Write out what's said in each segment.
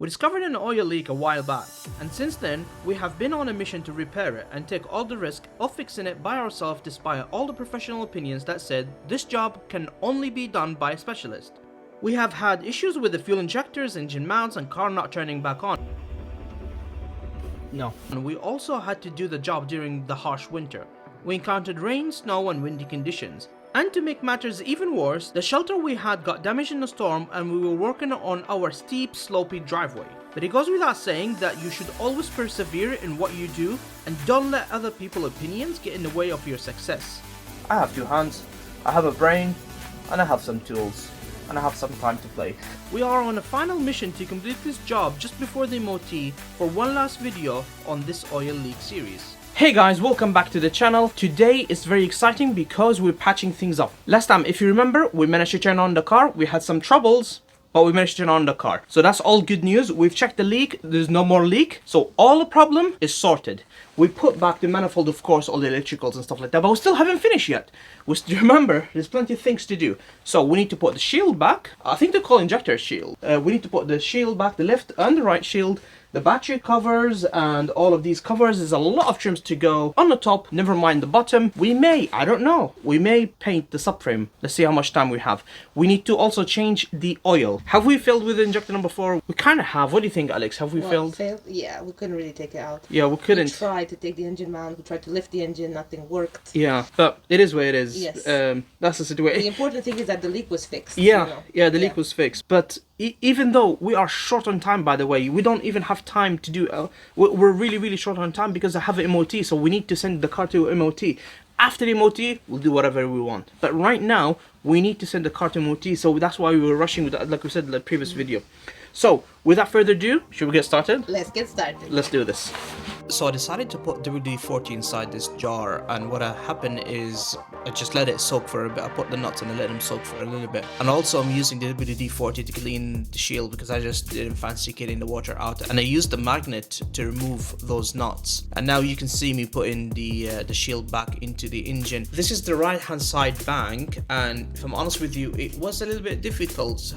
We discovered an oil leak a while back, and since then, we have been on a mission to repair it and take all the risk of fixing it by ourselves despite all the professional opinions that said this job can only be done by a specialist. We have had issues with the fuel injectors, engine mounts, and car not turning back on. And we also had to do the job during the harsh winter. We encountered rain, snow, and windy conditions. And to make matters even worse, the shelter we had got damaged in a storm and we were working on our steep, slopey driveway. But it goes without saying that you should always persevere in what you do and don't let other people's opinions get in the way of your success. I have 2 hands, I have a brain, and I have some tools, and I have some time to play. We are on a final mission to complete this job just before the MOT for one last video on this oil leak series. Hey guys, welcome back to the channel. Today is very exciting because we're patching things up. Last time, if you remember, we managed to turn on the car. We had some troubles, but we managed to turn on the car. So that's all good news. We've checked the leak. There's no more leak. So all the problem is sorted. We put back the manifold, of course, all the electricals and stuff like that, but we still haven't finished yet. Remember, there's plenty of things to do. So we need to put the shield back. I think they call injector shield. We need to put the shield back, the left and the right shield, the battery covers, and all of these covers. There's a lot of trims to go on the top, never mind the bottom. We may, I don't know, we may paint the subframe. Let's see how much time we have. We need to also change the oil. Have we filled with the injector number 4? We kind of have. What do you think, Alex? Have we filled? Yeah, we couldn't really take it out. Yeah, we couldn't. We tried to take the engine mount, we tried to lift the engine, nothing worked. Yeah, but it is what it is. Yes. That's the situation. The important thing is that the leak was fixed. Yeah, you know? yeah, the leak was fixed. But even though we are short on time, by the way, we don't even have time to do. We're really short on time because I have an MOT, so we need to send the car to MOT. After the MOT, we'll do whatever we want. But right now, we need to send the car to MOT, so that's why we were rushing with, like we said in the previous video. So, without further ado, should we get started? Let's get started. Let's do this. So I decided to put WD-40 inside this jar, and what happened is I just let it soak for a bit. I put the nuts and I let them soak for a little bit. And also I'm using the WD-40 to clean the shield because I just didn't fancy getting the water out. And I used the magnet to remove those nuts. And now you can see me putting the shield back into the engine. This is the right hand side bank, and if I'm honest with you, it was a little bit difficult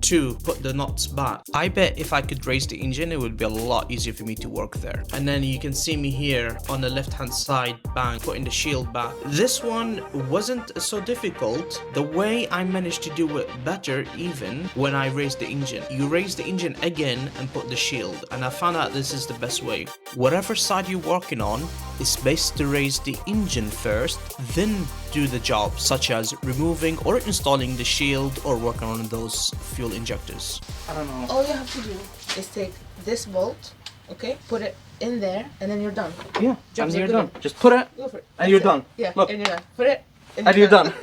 to put the nuts back. I bet if I could raise the engine, it would be a lot easier for me to work there. And then you can see me here on the left hand side bank putting the shield back. This one wasn't so difficult. The way I managed to do it better even when I raised the engine. You raise the engine again and put the shield, and I found out this is the best way. Whatever side you're working on, it's best to raise the engine first, then do the job, such as removing or installing the shield or working on those fuel injectors. I don't know. All you have to do is take this bolt, okay, put it in there, and then you're done. Yeah, Jobs and are you're good. done. Just put it, Go for it. and you're That's done. it. Yeah, Look. and you're done. Put it, And you're done.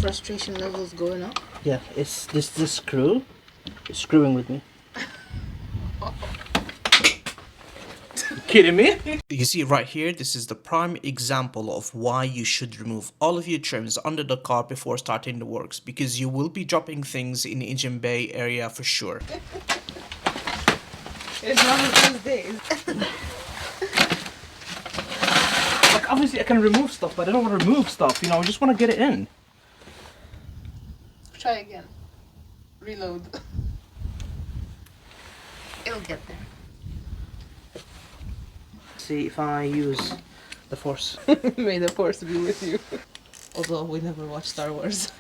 Frustration levels going up. Yeah, it's this screw. It's screwing with me. Kidding me? You see right here, this is the prime example of why you should remove all of your trims under the car before starting the works, because you will be dropping things in the engine bay area for sure. It's one of those days. Like, obviously I can remove stuff, but I don't want to remove stuff, you know, I just want to get it in. Try again. Reload. It'll get there. See if I use the force. May the force be with you. Although we never watched Star Wars.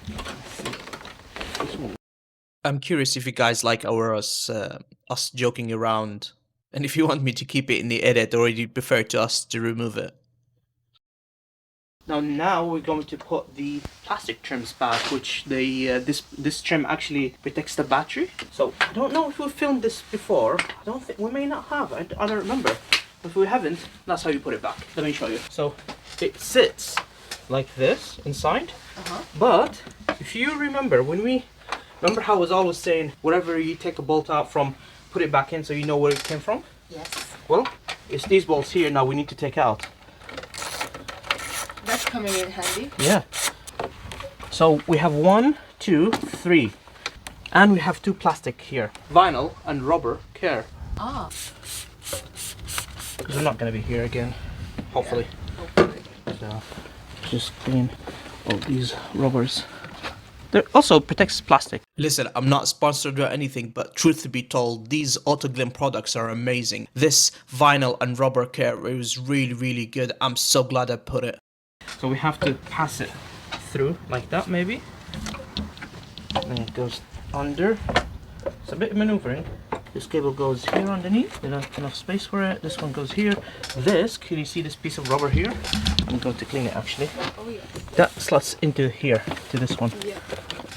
I'm curious if you guys like us joking around, and if you want me to keep it in the edit, or you prefer to us to remove it. Now we're going to put the plastic trims back, which this trim actually protects the battery. So I don't know if we filmed this before. I don't think we may not have. I don't remember. If we haven't, that's how you put it back. Let me show you. So it sits like this inside. But if you remember remember how I was always saying wherever you take a bolt out from, put it back in so you know where it came from? Yes. Well, it's these bolts here now we need to take out. That's coming in handy. Yeah. So we have 1, 2, 3. And we have 2 plastic here. Vinyl and rubber care. Ah. Because we're not going to be here again. Hopefully. Yeah, hopefully. So just clean all these rubbers. There also protects plastic. Listen, I'm not sponsored or anything, but truth be told, these Autoglym products are amazing. This vinyl and rubber care is really, really good. I'm so glad I put it. So we have to pass it through like that, maybe. And it goes under. It's a bit of maneuvering. This cable goes here underneath. There's not enough space for it. This one goes here. This, can you see this piece of rubber here? I'm going to clean it actually. Oh yeah. That slots into here, to this one. Yeah.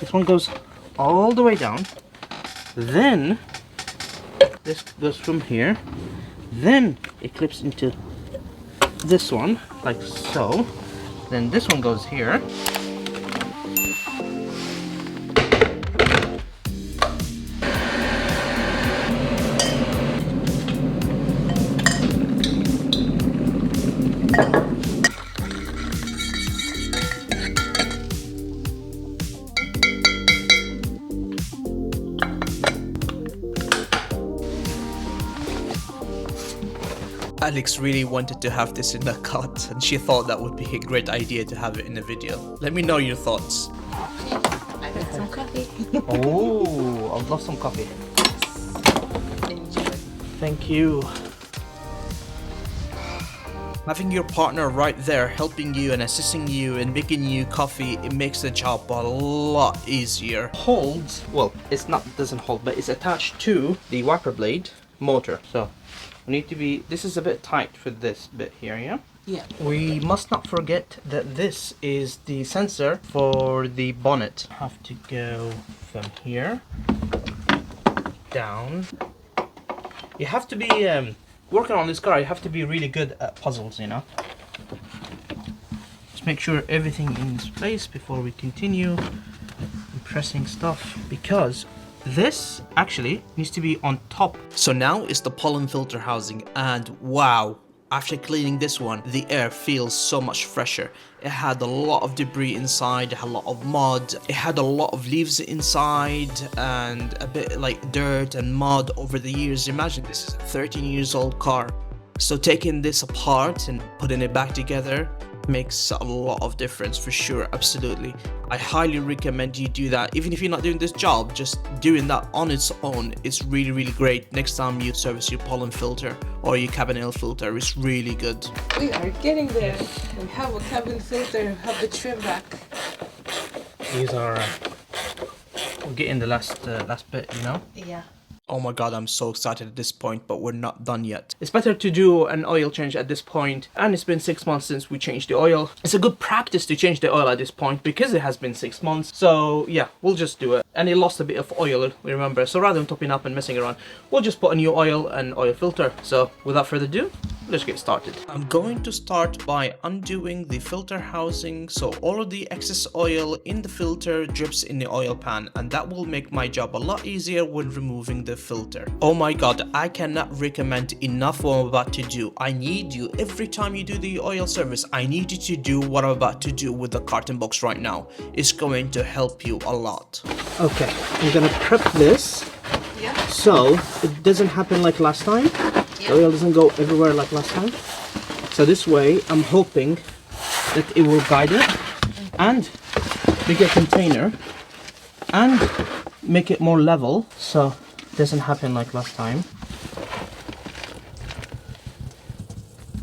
This one goes all the way down. Then this goes from here. Then it clips into this one, like so. Then this one goes here. Alex really wanted to have this in the cut, and she thought that would be a great idea to have it in the video. Let me know your thoughts. I got some coffee. Oh, I've lost some coffee. Enjoy. Thank you. Having your partner right there helping you and assisting you and making you coffee, it makes the job a lot easier. Holds, well, it's not, doesn't hold, but it's attached to the wiper blade motor. So we need to be, this is a bit tight for this bit here, yeah? Yeah. We must not forget that this is the sensor for the bonnet. Have to go from here down. You have to be working on this car. You have to be really good at puzzles, you know. Just make sure everything is in its place before we continue pressing stuff, because this actually needs to be on top. So now is the pollen filter housing, and wow, after cleaning this one, the air feels so much fresher. It had a lot of debris inside, it had a lot of mud, it had a lot of leaves inside, and a bit like dirt and mud over the years. Imagine this is a 13 years old car. So taking this apart and putting it back together makes a lot of difference for sure, absolutely. I highly recommend you do that. Even if you're not doing this job, just doing that on its own is really, really great. Next time you service your pollen filter or your cabin air filter, it's really good. We are getting there. We have a cabin filter, we have the trim back. These are we're getting the last bit, you know. Yeah. Oh my god, I'm so excited at this point, but we're not done yet. It's better to do an oil change at this point, and it's been 6 months since we changed the oil. It's a good practice to change the oil at this point because it has been 6 months. So yeah, we'll just do it. And it lost a bit of oil, remember, so rather than topping up and messing around, we'll just put a new oil and oil filter. So without further ado, let's get started. I'm going to start by undoing the filter housing, so all of the excess oil in the filter drips in the oil pan, and that will make my job a lot easier when removing the filter. Oh my god, I cannot recommend enough what I'm about to do. I need you, every time you do the oil service, I need you to do what I'm about to do with the carton box right now. It's going to help you a lot. Okay, I'm gonna prep this Yeah. so it doesn't happen like last time. The oil doesn't go everywhere like last time. So this way, I'm hoping that it will guide it and bigger container and make it more level so it doesn't happen like last time.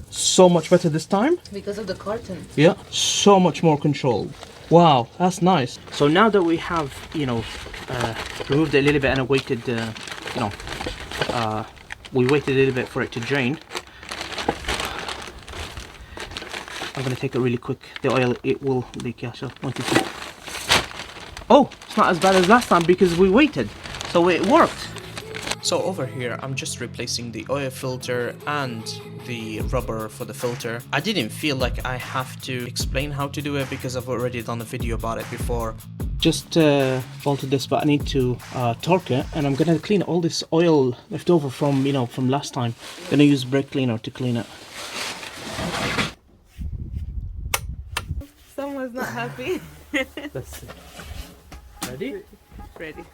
So much better this time. Because of the carton. Yeah, so much more controlled. Wow, that's nice. So now that we have, you know, removed it a little bit and waited, we waited a little bit for it to drain. I'm gonna take it really quick. The oil, it will leak. Yeah, so 1, 2, 3. Oh, it's not as bad as last time because we waited, so it worked. So over here, I'm just replacing the oil filter and the rubber for the filter. I didn't feel like I have to explain how to do it because I've already done a video about it before. Just bolted this, but I need to torque it, and I'm gonna clean all this oil left over from, you know, from last time. Gonna use brake cleaner to clean it. Someone's not happy. Let's see. Ready? Ready.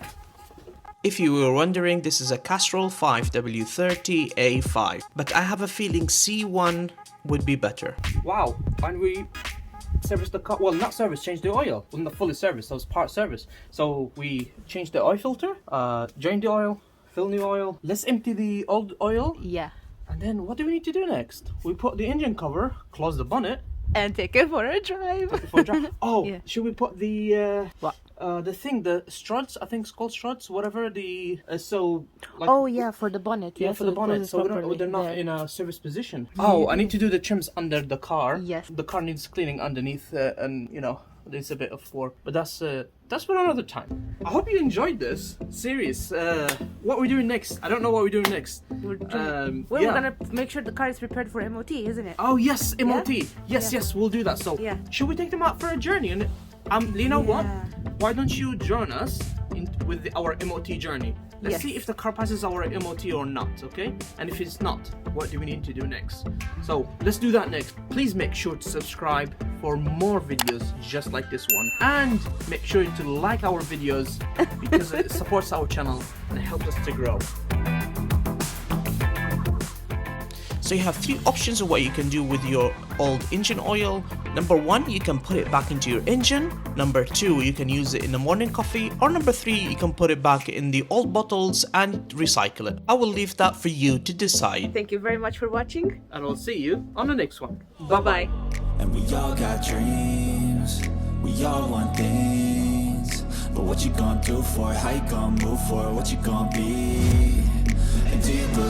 If you were wondering, this is a Castrol 5W30A5, but I have a feeling C1 would be better. Wow, and we service the car. Well, not service, change the oil. Wasn't the fully service, that was part service. So we changed the oil filter, drain the oil, fill new oil. Let's empty the old oil. Yeah. And then what do we need to do next? We put the engine cover, close the bonnet. And take it for a drive. Oh, Yeah. should we put the What? the thing, the struts? I think it's called struts. Whatever the so. Like, Oh yeah, for the bonnet. yeah, for the bonnet, so they're not in a service position. Oh, I need to do the trims under the car. Yes. The car needs cleaning underneath, and you know, there's a bit of work. But that's for another time. I hope you enjoyed this series. What we're doing next? I don't know what we're doing next. We're yeah. gonna make sure the car is prepared for MOT, isn't it? Oh yes, MOT. Yes, Yeah. yes, we'll do that. So, Yeah. should we take them out for a journey? And you know what? Yeah. Why don't you join us with our MOT journey? Let's Yes. see if the car passes our MOT or not, okay? And if it's not, what do we need to do next? So let's do that next. Please make sure to subscribe for more videos just like this one. And make sure to like our videos because it supports our channel and it helps us to grow. So you have three options of what you can do with your old engine oil. Number one, you can put it back into your engine. Number two, you can use it in the morning coffee. Or number three, you can put it back in the old bottles and recycle it. I will leave that for you to decide. Thank you very much for watching. And I'll see you on the next one. Bye-bye. And we all got dreams, we all want things. But what you gonna do for it? How you gonna move for it? What you gonna be? And do you believe